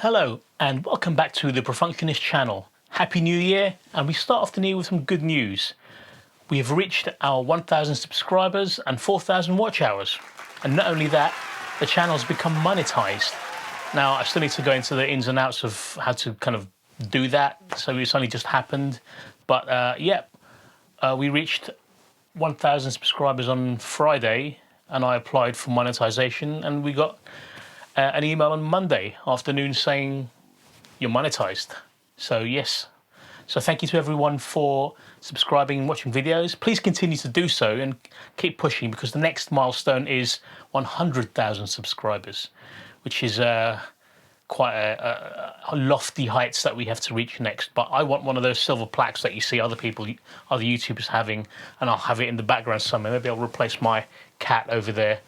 Hello and welcome back to the Perfunctionist channel. Happy New Year, and we start off the new year with some good news. We have reached our 1,000 subscribers and 4,000 watch hours. And not only that, the channel's become monetized. Now, I still need to go into the ins and outs of how to kind of do that, so it's only just happened. But we reached 1,000 subscribers on Friday, and I applied for monetization, and we got an email on Monday afternoon saying you're monetized. So yes, so thank you to everyone for subscribing and watching videos. Please continue to do so and keep pushing, because the next milestone is 100,000 subscribers, which is quite a lofty heights that we have to reach next. But I want one of those silver plaques that you see other YouTubers having, and I'll have it in the background somewhere. Maybe I'll replace my cat over there.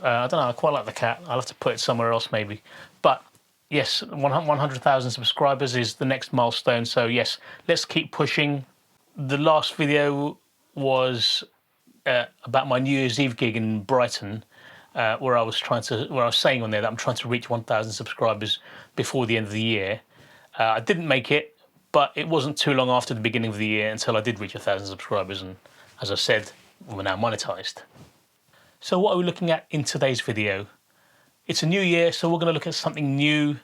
I don't know, I quite like the cat. I'll have to put it somewhere else maybe. But yes, 100,000 subscribers is the next milestone. So yes, let's keep pushing. The last video was about my New Year's Eve gig in Brighton, where I was saying on there that I'm trying to reach 1,000 subscribers before the end of the year. I didn't make it, but it wasn't too long after the beginning of the year until I did reach 1,000 subscribers. And as I said, we're now monetized. So what are we looking at in today's video? It's a new year, so we're going to look at something new.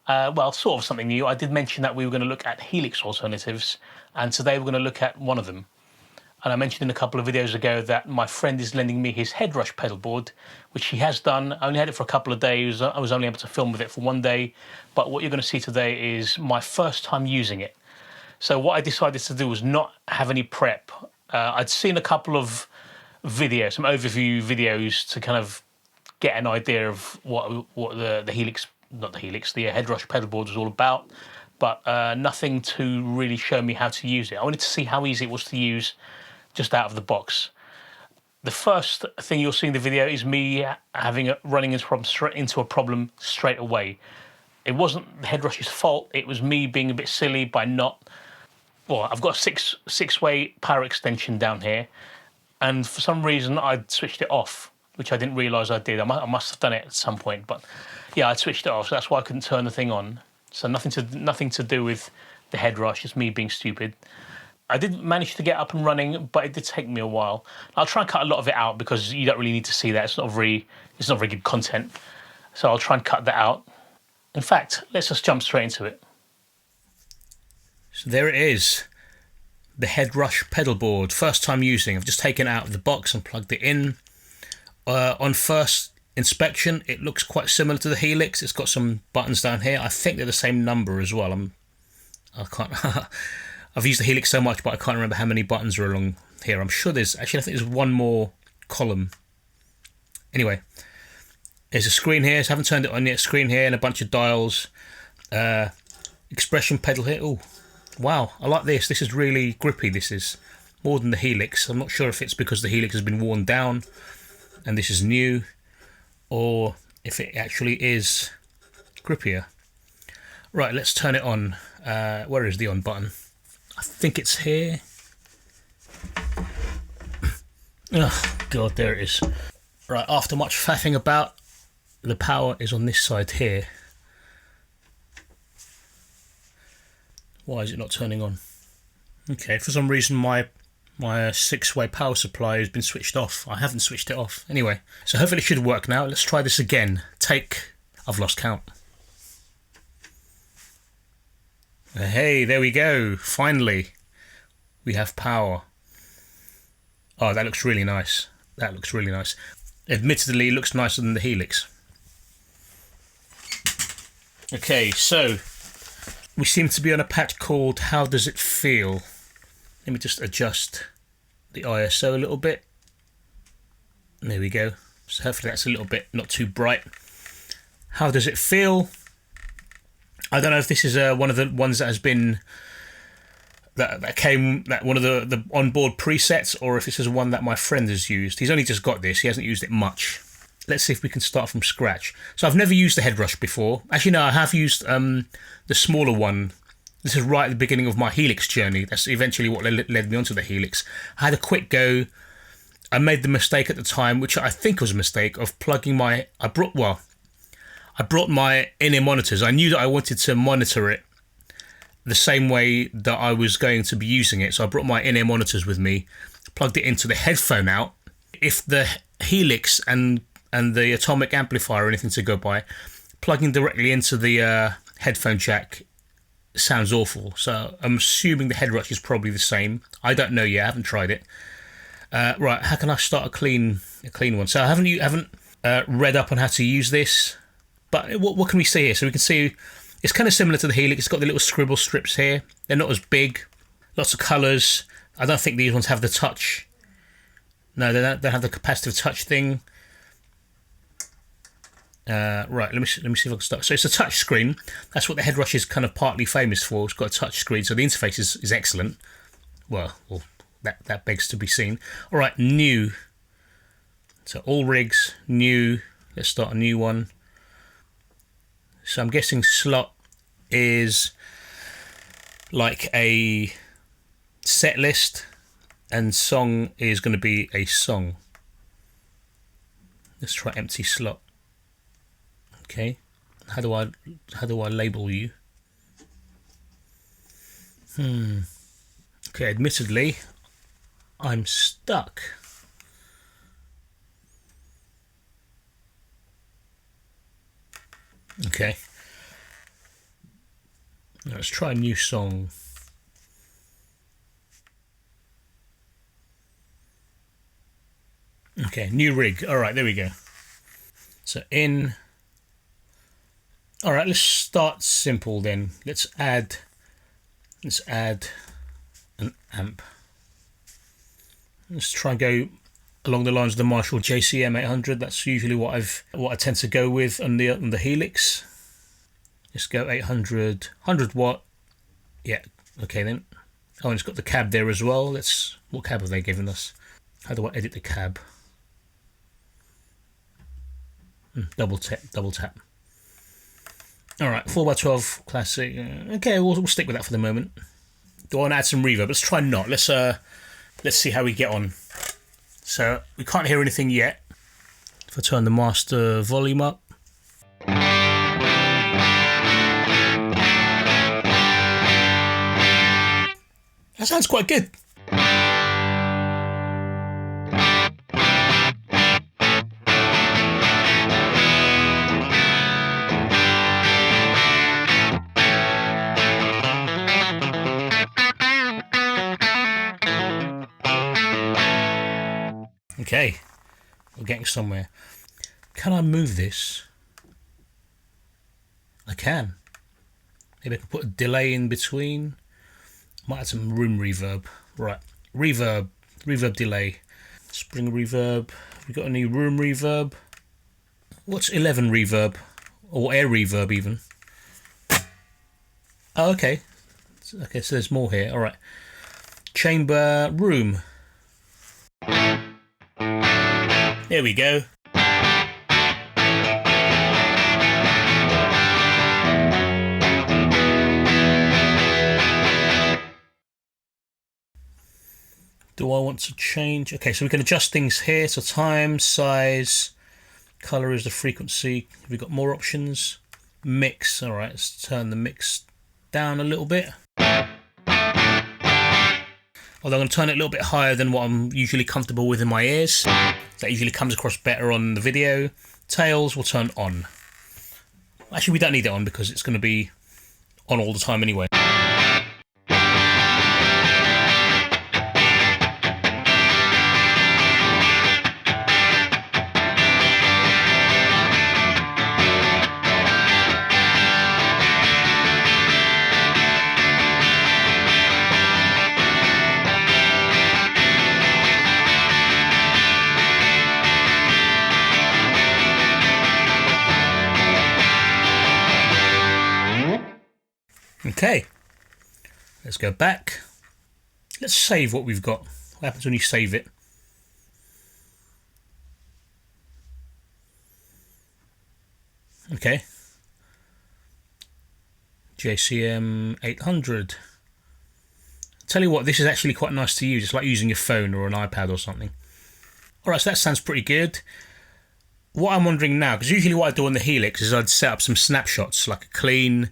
Well, sort of something new. I did mention that we were going to look at Helix alternatives, and today we're going to look at one of them. And I mentioned in a couple of videos ago that my friend is lending me his Headrush pedalboard, which he has done. I only had it for a couple of days. I was only able to film with it for one day. But what you're going to see today is my first time using it. So what I decided to do was not have any prep. I'd seen a couple of videos, some overview videos, to kind of get an idea of what the Helix, not the Helix, the Headrush pedalboard was all about, but nothing to really show me how to use it. I wanted to see how easy it was to use just out of the box. The first thing you'll see in the video is me running into a problem straight away. It wasn't the Headrush's fault, it was me being a bit silly by not... Well, I've got a six-way power extension down here, and for some reason I'd switched it off, which I didn't realise I did. I must have done it at some point, but yeah, I'd switched it off, so that's why I couldn't turn the thing on. So nothing to do with the Headrush, just me being stupid. I did manage to get up and running, but it did take me a while. I'll try and cut a lot of it out because you don't really need to see that. It's not very good content. So I'll try and cut that out. In fact, let's just jump straight into it. So there it is. The Headrush pedalboard, first time using. I've just taken it out of the box and plugged it in. On first inspection, it looks quite similar to the Helix. It's got some buttons down here. I think they're the same number as well. I can't. I've used the Helix so much, but I can't remember how many buttons are along here. I'm sure there's actually. I think there's one more column. Anyway, there's a screen here. So I haven't turned it on yet. Screen here and a bunch of dials. Expression pedal here. Oh. Wow, I like this. This is really grippy. This is more than the Helix. I'm not sure if it's because the Helix has been worn down and this is new, or if it actually is grippier. Right, let's turn it on. Where is the on button? I think it's here. Oh, God, there it is. Right, after much faffing about, the power is on this side here. Why is it not turning on? Okay, for some reason my six-way power supply has been switched off. I haven't switched it off. Anyway, so hopefully it should work now. Let's try this again. I've lost count. Hey, there we go. Finally, we have power. Oh, that looks really nice. That looks really nice. Admittedly, it looks nicer than the Helix. Okay, so we seem to be on a patch called How Does It Feel? Let me just adjust the ISO a little bit. There we go. So hopefully that's a little bit not too bright. How does it feel? I don't know if this is one of the ones that has been one of the onboard presets, or if this is one that my friend has used. He's only just got this. He hasn't used it much. Let's see if we can start from scratch. So I've never used the Headrush before. Actually, no, I have used the smaller one. This is right at the beginning of my Helix journey. That's eventually what led me onto the Helix. I had a quick go. I made the mistake at the time, which I think was a mistake, of plugging my... I I brought my in-ear monitors. I knew that I wanted to monitor it the same way that I was going to be using it. So I brought my in-ear monitors with me, plugged it into the headphone out. If the Helix and the atomic amplifier or anything to go by, plugging directly into the headphone jack sounds awful. So I'm assuming the Headrush is probably the same. I don't know yet. I haven't tried it. Right, how can I start a clean one? So I haven't read up on how to use this, but what can we see here? So we can see it's kind of similar to the Helix. It's got the little scribble strips here. They're not as big. Lots of colours. I don't think these ones have the touch. No, they don't have the capacitive touch thing. Right, let me see if I can start. So it's a touch screen. That's what the Headrush is kind of partly famous for. It's got a touch screen, so the interface is excellent. Well, that begs to be seen. All right, new. So all rigs, new. Let's start a new one. So I'm guessing slot is like a set list, and song is going to be a song. Let's try empty slot. Okay, how do I label you? Okay, admittedly, I'm stuck. Okay, let's try a new song. Okay, new rig. All right, there we go. So in. All right, let's start simple then. Let's add an amp. Let's try and go along the lines of the Marshall JCM 800. That's usually what I tend to go with on the Helix. Let's go 800, 100 watt. Yeah, okay then. Oh, and it's got the cab there as well. What cab have they given us? How do I edit the cab? Double tap. All right, 4x12 classic. Okay, we'll stick with that for the moment. Do I want to add some reverb? Let's try not. Let's see how we get on. So we can't hear anything yet. If I turn the master volume up. That sounds quite good. Okay, we're getting somewhere. Can I move this? I can. Maybe I can put a delay in between. Might add some room reverb. Right, reverb delay. Spring reverb. Have we got any room reverb? What's 11 reverb? Or air reverb even? Oh, okay. Okay, so there's more here. All right. Chamber room. There we go. Do I want to change? Okay, so we can adjust things here. So time, size, color is the frequency. Have we got more options? Mix. All right, let's turn the mix down a little bit. Although I'm going to turn it a little bit higher than what I'm usually comfortable with in my ears. That usually comes across better on the video. Tails will turn on. Actually, we don't need it on because it's going to be on all the time anyway. Okay, let's go back. Let's save what we've got. What happens when you save it? Okay. JCM 800. Tell you what, this is actually quite nice to use. It's like using your phone or an iPad or something. Alright, so that sounds pretty good. what I'm wondering now, because usually what I do on the Helix is I'd set up some snapshots, like a clean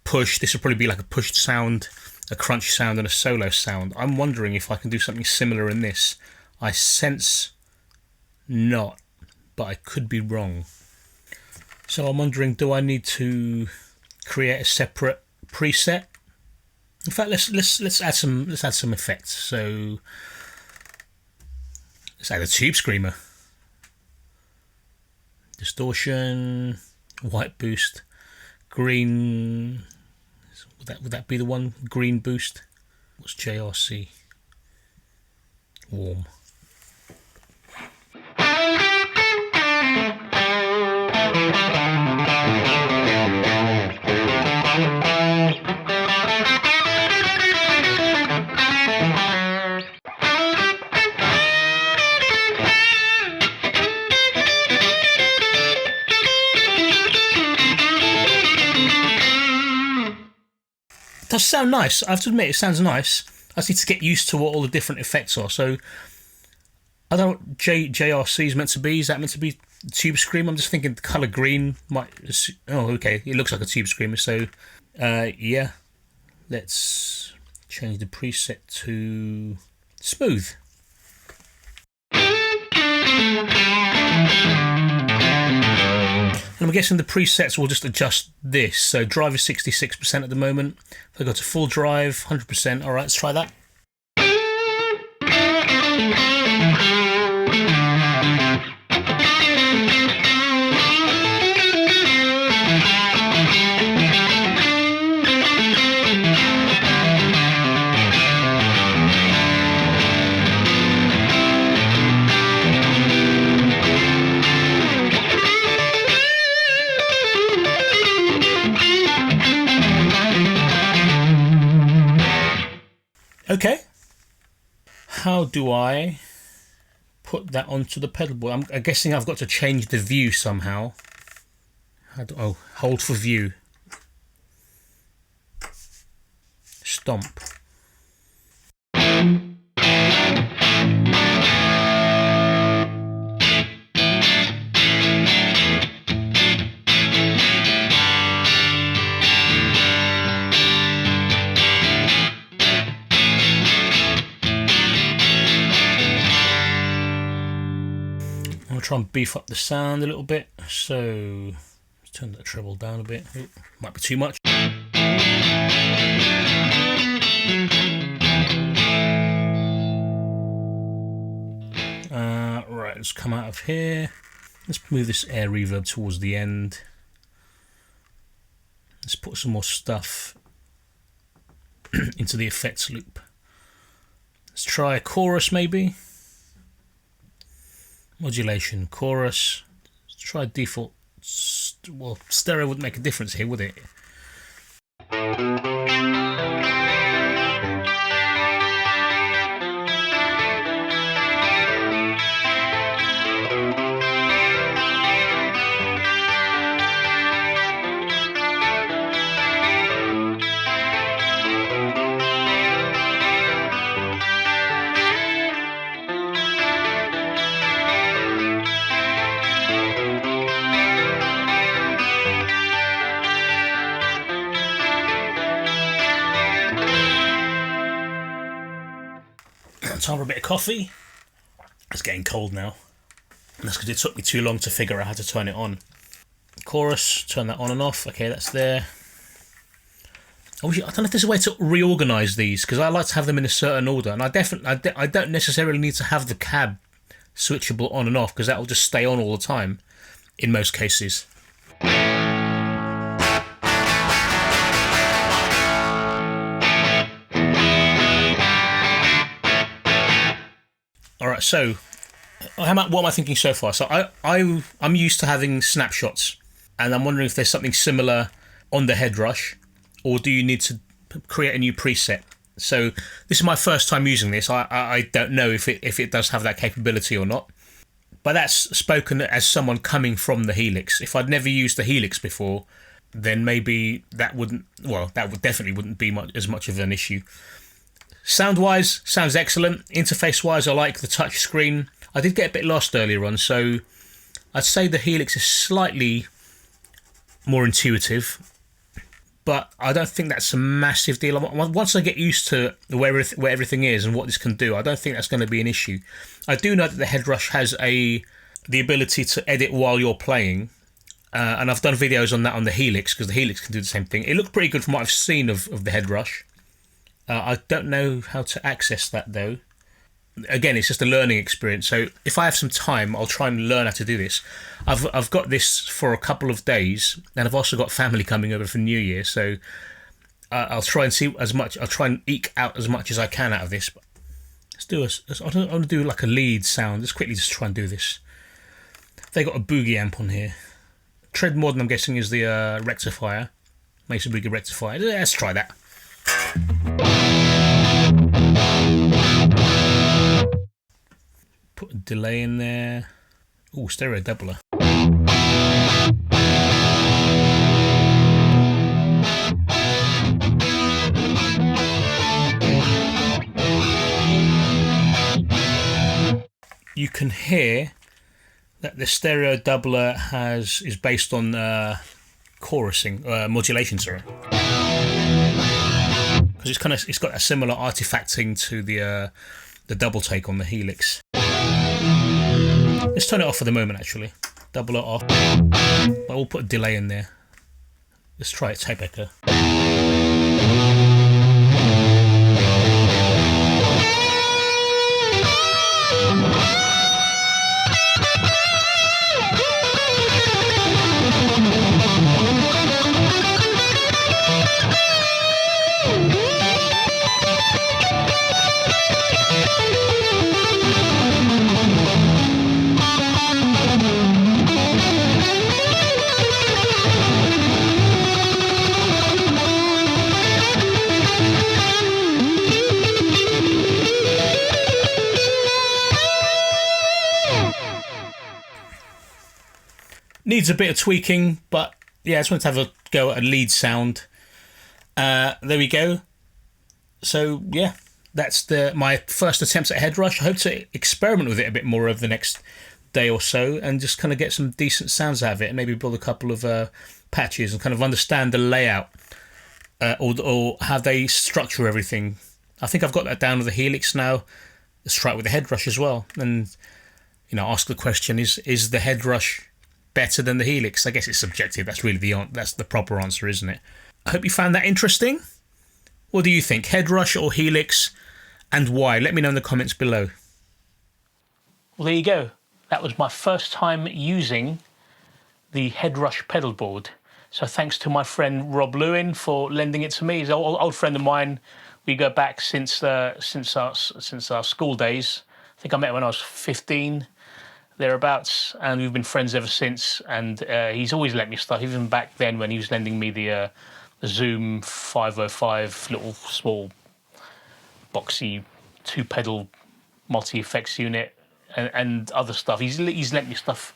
push. This would probably be like a pushed sound, a crunch sound, and a solo sound. I'm wondering if I can do something similar in this. I sense not, but I could be wrong. So I'm wondering, do I need to create a separate preset? In fact, let's add some effects. So let's add a tube screamer, distortion, white boost, green. Would that be the one? Green boost. What's JRC? Warm. It does sound nice. I have to admit, it sounds nice. I just need to get used to what all the different effects are. So I don't know what JRC is meant to be. Is that meant to be tube screamer? I'm just thinking the colour green might... Oh, okay. It looks like a tube screamer. So, yeah. Let's change the preset to smooth. And I'm guessing the presets will just adjust this. So drive is 66% at the moment. If I go to full drive, 100%. All right, let's try that. Okay, how do I put that onto the pedal board? I'm guessing I've got to change the view somehow. Hold for view. Stomp. I'll try and beef up the sound a little bit. So let's turn that treble down a bit. Ooh, might be too much. Right, let's come out of here. Let's move this air reverb towards the end. Let's put some more stuff into the effects loop. Let's try a chorus maybe. Modulation, chorus. Let's try default. Well, stereo wouldn't make a difference here, would it? Time for a bit of coffee. It's getting cold now. And that's because it took me too long to figure out how to turn it on. Chorus, turn that on and off. Okay, that's there. I don't know if there's a way to reorganize these, because I like to have them in a certain order, and I don't necessarily need to have the cab switchable on and off, because that will just stay on all the time in most cases. Alright, so what am I thinking so far? So I'm used to having snapshots, and I'm wondering if there's something similar on the Headrush, or do you need to create a new preset? So this is my first time using this. I don't know if it does have that capability or not. But that's spoken as someone coming from the Helix. If I'd never used the Helix before, then maybe that definitely wouldn't be as much of an issue. Sound-wise, sounds excellent. Interface-wise, I like the touch screen. I did get a bit lost earlier on, so I'd say the Helix is slightly more intuitive, but I don't think that's a massive deal. Once I get used to where everything is and what this can do, I don't think that's going to be an issue. I do know that the Headrush has the ability to edit while you're playing, and I've done videos on that on the Helix, because the Helix can do the same thing. It looked pretty good from what I've seen of the Headrush. I don't know how to access that though. Again, it's just a learning experience, so if I have some time, I'll try and learn how to do this. I've got this for a couple of days, and I've also got family coming over for New Year, so I'll try and see as much. I'll try and eke out as much as I can out of this. Let's do I want to do like a lead sound. Let's quickly just try and do this. They got a boogie amp on here. Tread Modern, I'm guessing, is the rectifier. Makes a boogie rectifier. Let's try that. Put a delay in there. Oh, stereo doubler. You can hear that the stereo doubler is based on chorusing, modulation, sorry. Because it's got a similar artifacting to the double take on the Helix. Let's turn it off for the moment, actually. Double it off. But we'll put a delay in there. Let's try it, tape echo. Needs a bit of tweaking, but yeah, I just wanted to have a go at a lead sound. There we go. So yeah, that's my first attempt at Headrush. I hope to experiment with it a bit more over the next day or so, and just kind of get some decent sounds out of it, and maybe build a couple of patches and kind of understand the layout or how they structure everything. I think I've got that down with the Helix now. Let's try it with the Headrush as well, and ask the question: Is the Headrush better than the Helix? I guess it's subjective. That's really that's the proper answer, isn't it? I hope you found that interesting. What do you think, Headrush or Helix, and why? Let me know in the comments below. Well, there you go. That was my first time using the Headrush Pedalboard. So thanks to my friend Rob Lewin for lending it to me. He's an old friend of mine. We go back since our school days. I think I met him when I was 15. Thereabouts, and we've been friends ever since, and he's always lent me stuff, even back then when he was lending me the Zoom 505 little small boxy 2-pedal multi-effects unit and other stuff. He's lent me stuff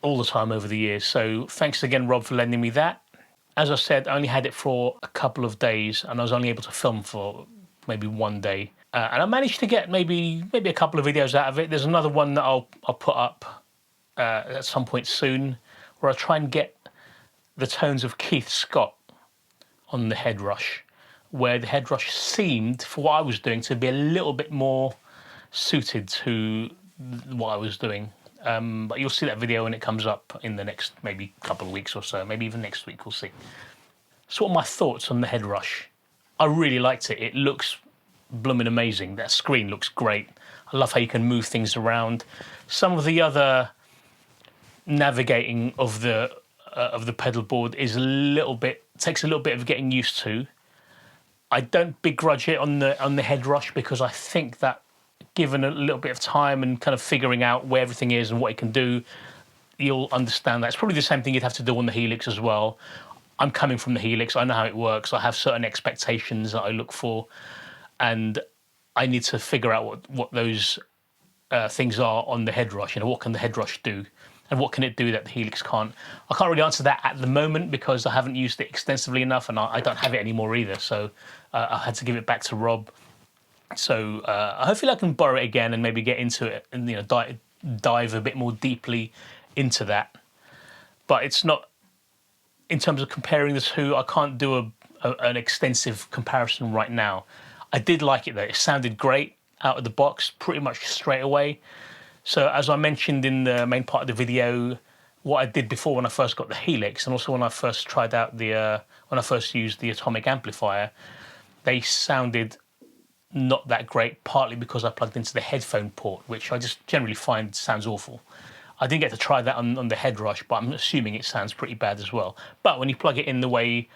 all the time over the years, so thanks again, Rob, for lending me that. As I said, I only had it for a couple of days, and I was only able to film for maybe one day. And I managed to get maybe a couple of videos out of it. There's another one that I'll put up at some point soon, where I try and get the tones of Keith Scott on the Headrush, where the Headrush seemed, for what I was doing, to be a little bit more suited to what I was doing. But you'll see that video when it comes up in the next maybe couple of weeks or so, maybe even next week, we'll see. So what are my thoughts on the Headrush? I really liked it. It looks blooming amazing. That screen looks great. I love how you can move things around. Some of the other navigating of the pedal board is takes a little bit of getting used to. I don't begrudge it on the Headrush, because I think that given a little bit of time and kind of figuring out where everything is and what it can do, you'll understand that. It's probably the same thing you'd have to do on the Helix as well. I'm coming from the Helix. I know how it works. I have certain expectations that I look for, and I need to figure out what those things are on the Headrush. What can the Headrush do, and what can it do that the Helix can't? I can't really answer that at the moment, because I haven't used it extensively enough, and I don't have it anymore either. So I had to give it back to Rob. So hopefully I can borrow it again and maybe get into it and dive a bit more deeply into that. But it's not, in terms of comparing the two, I can't do an extensive comparison right now. I did like it though. It sounded great out of the box pretty much straight away. So as I mentioned in the main part of the video, what I did before when I first got the Helix, and also when I first tried out when I first used the atomic amplifier, they sounded not that great, partly because I plugged into the headphone port, which I just generally find sounds awful. I didn't get to try that on the Headrush, but I'm assuming it sounds pretty bad as well. But when you plug it in the way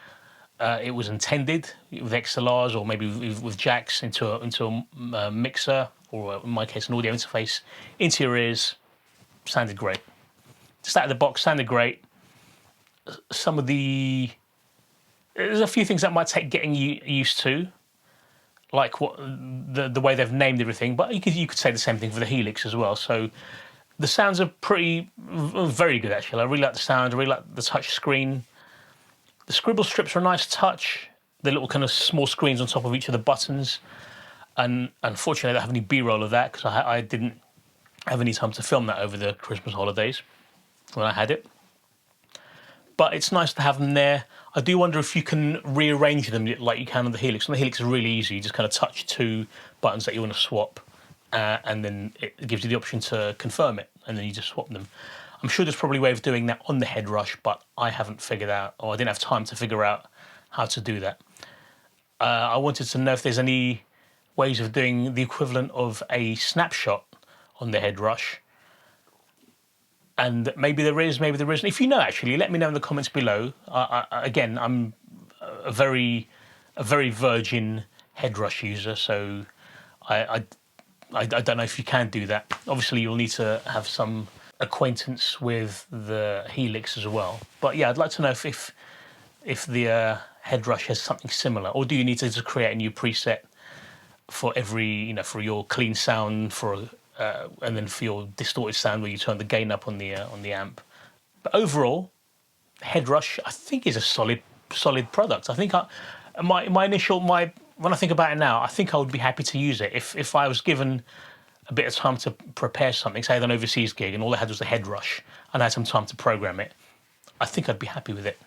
it was intended, with XLRs or maybe with jacks into a mixer, or in my case an audio interface, into your ears, sounded great. Just out of the box, sounded great. There's a few things that might take getting used to, like the way they've named everything, but you could say the same thing for the Helix as well. So the sounds are very good actually. I really like the sound, I really like the touch screen. The scribble strips are a nice touch. The little kind of small screens on top of each of the buttons. And unfortunately I don't have any B-roll of that because I didn't have any time to film that over the Christmas holidays when I had it. But it's nice to have them there. I do wonder if you can rearrange them like you can on the Helix. On the Helix is really easy. You just kind of touch two buttons that you want to swap, and then it gives you the option to confirm it, and then you just swap them. I'm sure there's probably a way of doing that on the Headrush, but I haven't figured out, or I didn't have time to figure out how to do that. I wanted to know if there's any ways of doing the equivalent of a snapshot on the Headrush. And maybe there is, maybe there isn't. If you know, actually, let me know in the comments below. Again, I'm a very virgin Headrush user, so I don't know if you can do that. Obviously, you'll need to have some acquaintance with the Helix as well. But yeah, I'd like to know if the Headrush has something similar, or do you need to just create a new preset for every, for your clean sound, and then for your distorted sound where you turn the gain up on the amp. But overall, Headrush I think is a solid product. I think when I think about it now, I think I would be happy to use it if I was given a bit of time to prepare something, say an overseas gig, and all I had was a Headrush, and I had some time to program it. I think I'd be happy with it.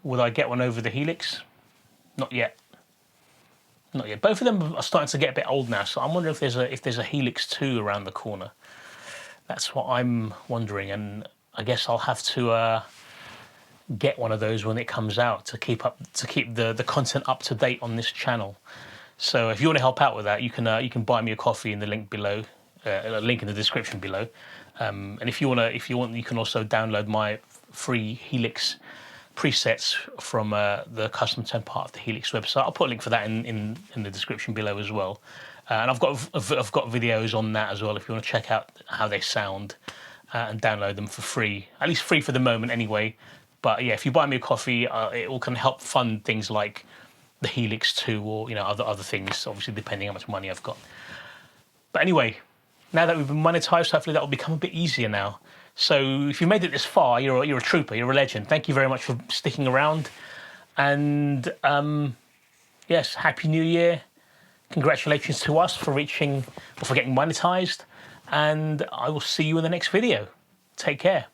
Would I get one over the Helix? Not yet. Not yet. Both of them are starting to get a bit old now, so I'm wondering if there's a Helix 2 around the corner. That's what I'm wondering, and I guess I'll have to get one of those when it comes out to keep the content up to date on this channel. So if you want to help out with that, you can buy me a coffee in the link below, a link in the description below. And if you want, you can also download my free Helix presets from the custom tone part of the Helix website. I'll put a link for that in the description below as well. And I've got videos on that as well if you want to check out how they sound and download them for free. At least free for the moment anyway. But yeah, if you buy me a coffee, it will kind of help fund things like the Helix 2 or other things, obviously depending how much money I've got. But anyway, now that we've been monetized, hopefully that will become a bit easier now. So if you made it this far, you're a trooper, you're a legend. Thank you very much for sticking around. And yes, Happy New Year. Congratulations to us for getting monetized. And I will see you in the next video. Take care.